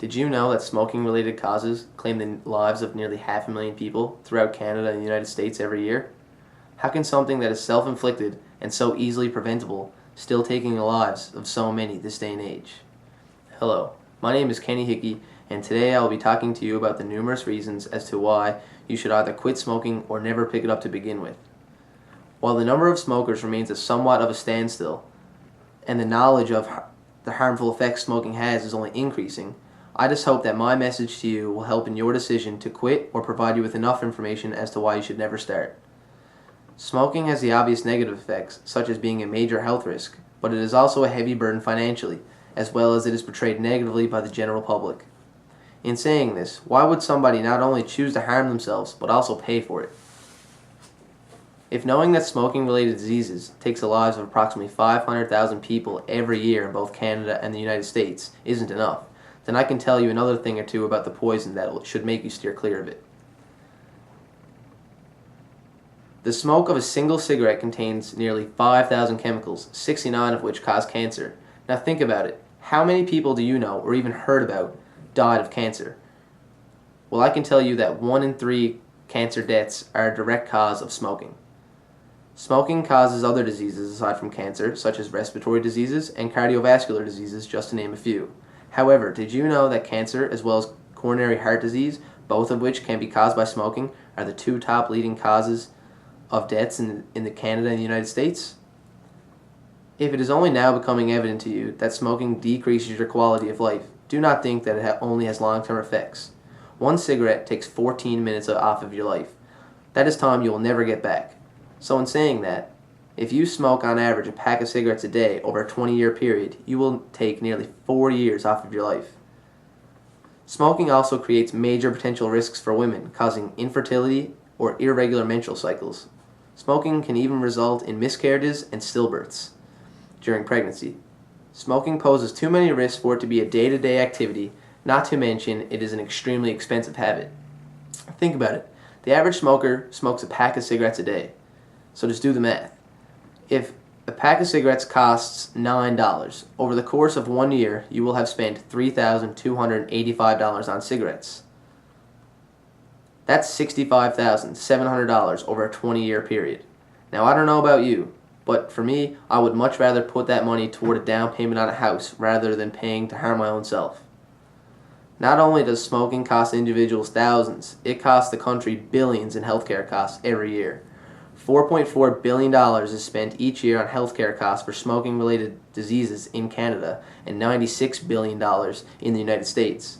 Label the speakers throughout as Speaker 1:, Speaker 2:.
Speaker 1: Did you know that smoking-related causes claim the lives of nearly 500,000 people throughout Canada and the United States every year? How can something that is self-inflicted and so easily preventable still taking the lives of so many this day and age? Hello, my name is Kenny Hickey, and today I will be talking to you about the numerous reasons as to why you should either quit smoking or never pick it up to begin with. While the number of smokers remains at somewhat of a standstill, and the knowledge of the harmful effects smoking has is only increasing, I just hope that my message to you will help in your decision to quit or provide you with enough information as to why you should never start. Smoking has the obvious negative effects, such as being a major health risk, but it is also a heavy burden financially, as well as it is portrayed negatively by the general public. In saying this, why would somebody not only choose to harm themselves, but also pay for it? If knowing that smoking-related diseases takes the lives of approximately 500,000 people every year in both Canada and the United States isn't enough, then I can tell you another thing or two about the poison that should make you steer clear of it. The smoke of a single cigarette contains nearly 5,000 chemicals, 69 of which cause cancer. Now think about it. How many people do you know, or even heard about, died of cancer? Well, I can tell you that 1 in 3 cancer deaths are a direct cause of smoking. Smoking causes other diseases aside from cancer, such as respiratory diseases and cardiovascular diseases, just to name a few. However, did you know that cancer, as well as coronary heart disease, both of which can be caused by smoking, are the 2 top leading causes of deaths in Canada and the United States? If it is only now becoming evident to you that smoking decreases your quality of life, do not think that it only has long-term effects. 1 cigarette takes 14 minutes off of your life. That is time you will never get back. So in saying that, if you smoke on average a pack of cigarettes a day over a 20-year period, you will take nearly 4 years off of your life. Smoking also creates major potential risks for women, causing infertility or irregular menstrual cycles. Smoking can even result in miscarriages and stillbirths during pregnancy. Smoking poses too many risks for it to be a day-to-day activity, not to mention it is an extremely expensive habit. Think about it. The average smoker smokes a pack of cigarettes a day. So just do the math. If a pack of cigarettes costs $9, over the course of 1 year, you will have spent $3,285 on cigarettes. That's $65,700 over a 20-year period. Now, I don't know about you, but for me, I would much rather put that money toward a down payment on a house rather than paying to harm my own self. Not only does smoking cost individuals thousands, it costs the country billions in healthcare costs every year. $4.4 billion is spent each year on healthcare costs for smoking-related diseases in Canada and $96 billion in the United States.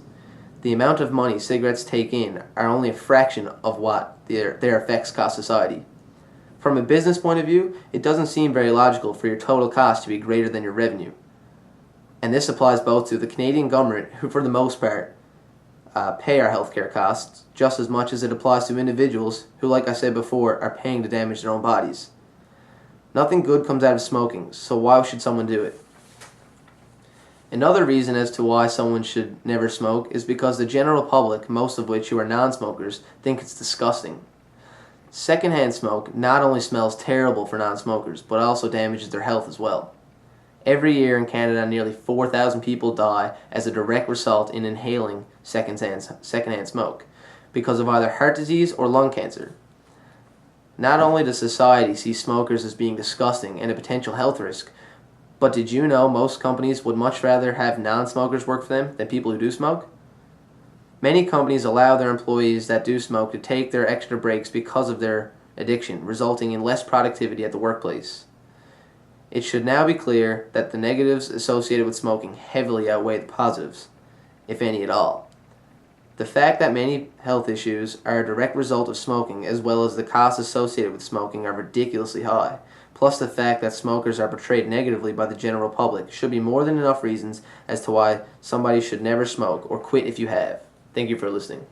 Speaker 1: The amount of money cigarettes take in are only a fraction of what their effects cost society. From a business point of view, it doesn't seem very logical for your total cost to be greater than your revenue. And this applies both to the Canadian government, who for the most part pay our healthcare costs, just as much as it applies to individuals who, like I said before, are paying to damage their own bodies. Nothing good comes out of smoking, so why should someone do it? Another reason as to why someone should never smoke is because the general public, most of which who are non-smokers, think it's disgusting. Secondhand smoke not only smells terrible for non-smokers, but also damages their health as well. Every year in Canada, nearly 4,000 people die as a direct result in inhaling secondhand smoke because of either heart disease or lung cancer. Not only does society see smokers as being disgusting and a potential health risk, but did you know most companies would much rather have non-smokers work for them than people who do smoke? Many companies allow their employees that do smoke to take their extra breaks because of their addiction, resulting in less productivity at the workplace. It should now be clear that the negatives associated with smoking heavily outweigh the positives, if any at all. The fact that many health issues are a direct result of smoking, as well as the costs associated with smoking, are ridiculously high, plus the fact that smokers are portrayed negatively by the general public, should be more than enough reasons as to why somebody should never smoke or quit if you have. Thank you for listening.